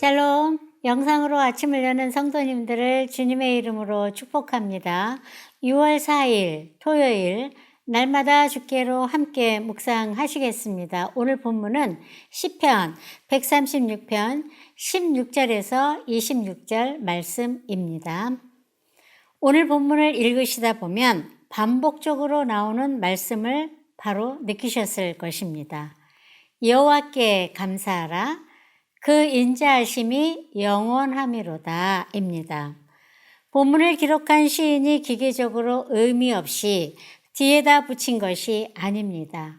샬롬, 영상으로 아침을 여는 성도님들을 주님의 이름으로 축복합니다. 6월 4일 토요일 날마다 주께로 함께 묵상하시겠습니다. 오늘 본문은 시편 136편 16절에서 26절 말씀입니다. 오늘 본문을 읽으시다 보면 반복적으로 나오는 말씀을 바로 느끼셨을 것입니다. 여호와께 감사하라. 그 인자하심이 영원함이로다 입니다. 본문을 기록한 시인이 기계적으로 의미 없이 뒤에다 붙인 것이 아닙니다.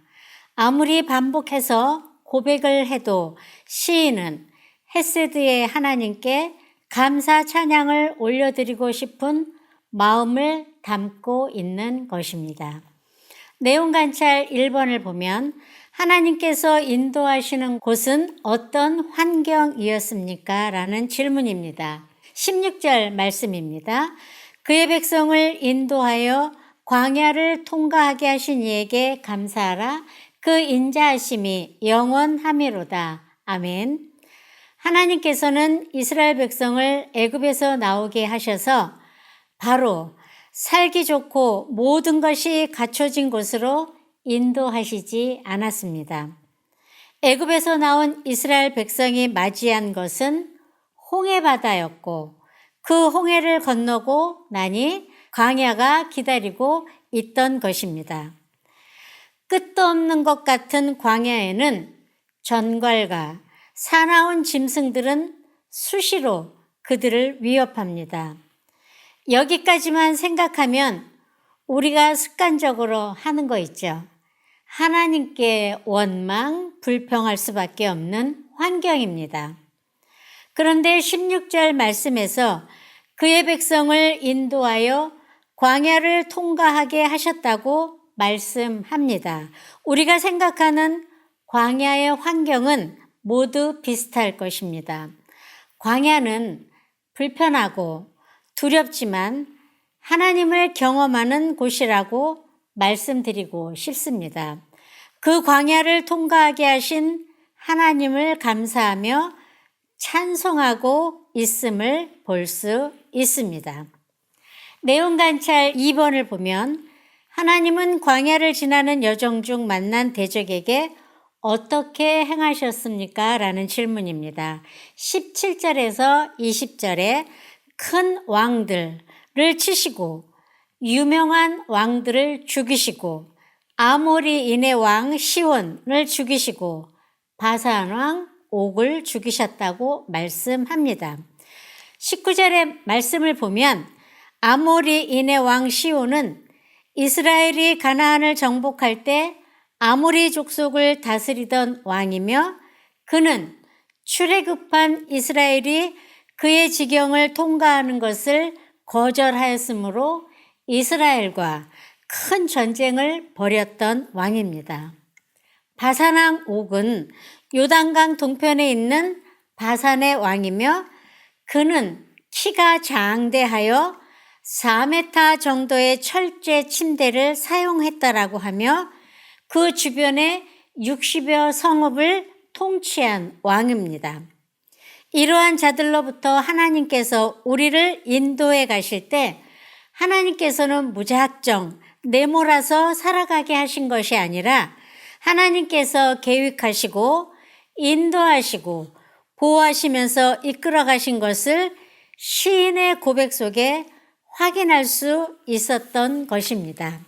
아무리 반복해서 고백을 해도 시인은 헤세드의 하나님께 감사 찬양을 올려드리고 싶은 마음을 담고 있는 것입니다. 내용 관찰 1번을 보면 하나님께서 인도하시는 곳은 어떤 환경이었습니까? 라는 질문입니다. 16절 말씀입니다. 그의 백성을 인도하여 광야를 통과하게 하신 이에게 감사하라. 그 인자하심이 영원함이로다. 아멘. 하나님께서는 이스라엘 백성을 애굽에서 나오게 하셔서 바로 살기 좋고 모든 것이 갖춰진 곳으로 인도하시지 않았습니다. 애굽에서 나온 이스라엘 백성이 맞이한 것은 홍해바다였고 그 홍해를 건너고 나니 광야가 기다리고 있던 것입니다. 끝도 없는 것 같은 광야에는 전갈과 사나운 짐승들은 수시로 그들을 위협합니다. 여기까지만 생각하면 우리가 습관적으로 하는 거 있죠. 하나님께 원망, 불평할 수밖에 없는 환경입니다. 그런데 16절 말씀에서 그의 백성을 인도하여 광야를 통과하게 하셨다고 말씀합니다. 우리가 생각하는 광야의 환경은 모두 비슷할 것입니다. 광야는 불편하고 두렵지만 하나님을 경험하는 곳이라고 말씀드리고 싶습니다. 그 광야를 통과하게 하신 하나님을 감사하며 찬송하고 있음을 볼 수 있습니다. 내용 관찰 2번을 보면 하나님은 광야를 지나는 여정 중 만난 대적에게 어떻게 행하셨습니까? 라는 질문입니다. 17절에서 20절에 큰 왕들을 치시고 유명한 왕들을 죽이시고 아모리인의 왕 시온을 죽이시고 바산 왕 옥을 죽이셨다고 말씀합니다. 19절의 말씀을 보면 아모리인의 왕 시온은 이스라엘이 가나안을 정복할 때 아모리 족속을 다스리던 왕이며 그는 출애굽한 이스라엘이 그의 지경을 통과하는 것을 거절하였으므로 이스라엘과 큰 전쟁을 벌였던 왕입니다. 바산 왕 옥은 요단강 동편에 있는 바산의 왕이며 그는 키가 장대하여 4m 정도의 철제 침대를 사용했다라고 하며 그 주변에 60여 성읍을 통치한 왕입니다. 이러한 자들로부터 하나님께서 우리를 인도해 가실 때 하나님께서는 무작정 내몰아서 살아가게 하신 것이 아니라 하나님께서 계획하시고 인도하시고 보호하시면서 이끌어 가신 것을 시인의 고백 속에 확인할 수 있었던 것입니다.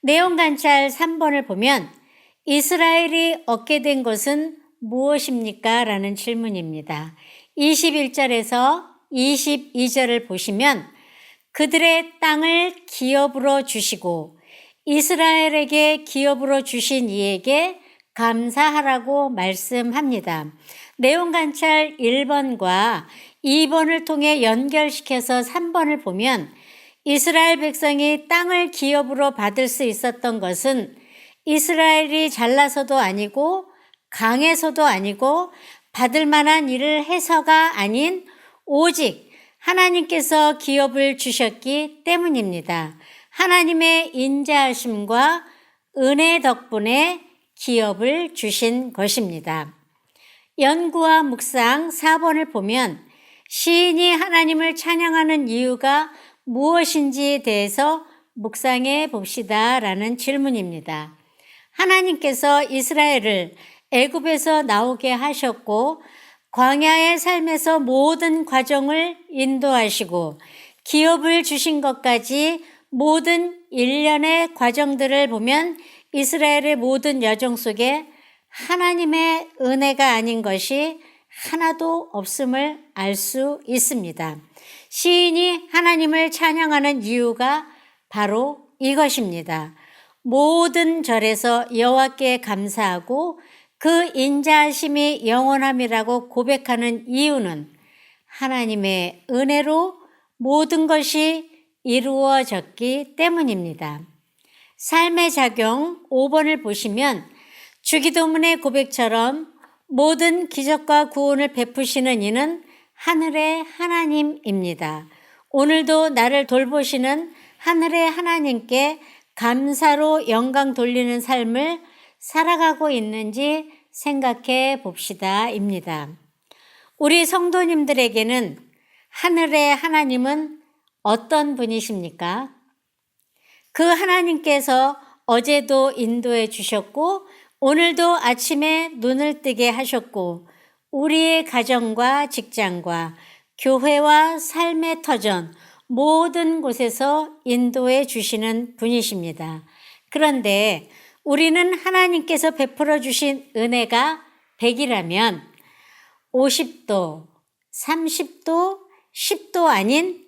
내용 관찰 3번을 보면 이스라엘이 얻게 된 것은 무엇입니까? 라는 질문입니다. 21절에서 22절을 보시면 그들의 땅을 기업으로 주시고 이스라엘에게 기업으로 주신 이에게 감사하라고 말씀합니다. 내용 관찰 1번과 2번을 통해 연결시켜서 3번을 보면 이스라엘 백성이 땅을 기업으로 받을 수 있었던 것은 이스라엘이 잘나서도 아니고 강해서도 아니고 받을 만한 일을 해서가 아닌 오직 하나님께서 기업을 주셨기 때문입니다. 하나님의 인자하심과 은혜 덕분에 기업을 주신 것입니다. 연구와 묵상 4번을 보면 시인이 하나님을 찬양하는 이유가 무엇인지에 대해서 묵상해 봅시다 라는 질문입니다. 하나님께서 이스라엘을 애굽에서 나오게 하셨고 광야의 삶에서 모든 과정을 인도하시고 기업을 주신 것까지 모든 일련의 과정들을 보면 이스라엘의 모든 여정 속에 하나님의 은혜가 아닌 것이 하나도 없음을 알 수 있습니다. 시인이 하나님을 찬양하는 이유가 바로 이것입니다. 모든 절에서 여호와께 감사하고 그 인자하심이 영원함이라고 고백하는 이유는 하나님의 은혜로 모든 것이 이루어졌기 때문입니다. 삶의 작용 5번을 보시면 주기도문의 고백처럼 모든 기적과 구원을 베푸시는 이는 하늘의 하나님입니다. 오늘도 나를 돌보시는 하늘의 하나님께 감사로 영광 돌리는 삶을 살아가고 있는지 생각해 봅시다입니다. 우리 성도님들에게는 하늘의 하나님은 어떤 분이십니까? 그 하나님께서 어제도 인도해 주셨고 오늘도 아침에 눈을 뜨게 하셨고 우리의 가정과 직장과 교회와 삶의 터전 모든 곳에서 인도해 주시는 분이십니다. 그런데 우리는 하나님께서 베풀어 주신 은혜가 100이라면 50도, 30도, 10도 아닌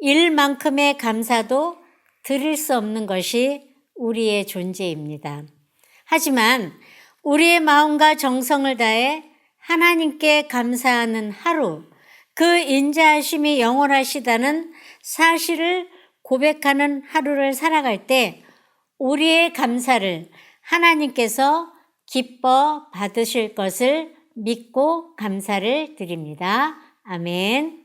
1만큼의 감사도 드릴 수 없는 것이 우리의 존재입니다. 하지만 우리의 마음과 정성을 다해 하나님께 감사하는 하루, 그 인자하심이 영원하시다는 사실을 고백하는 하루를 살아갈 때 우리의 감사를 하나님께서 기뻐 받으실 것을 믿고 감사를 드립니다. 아멘.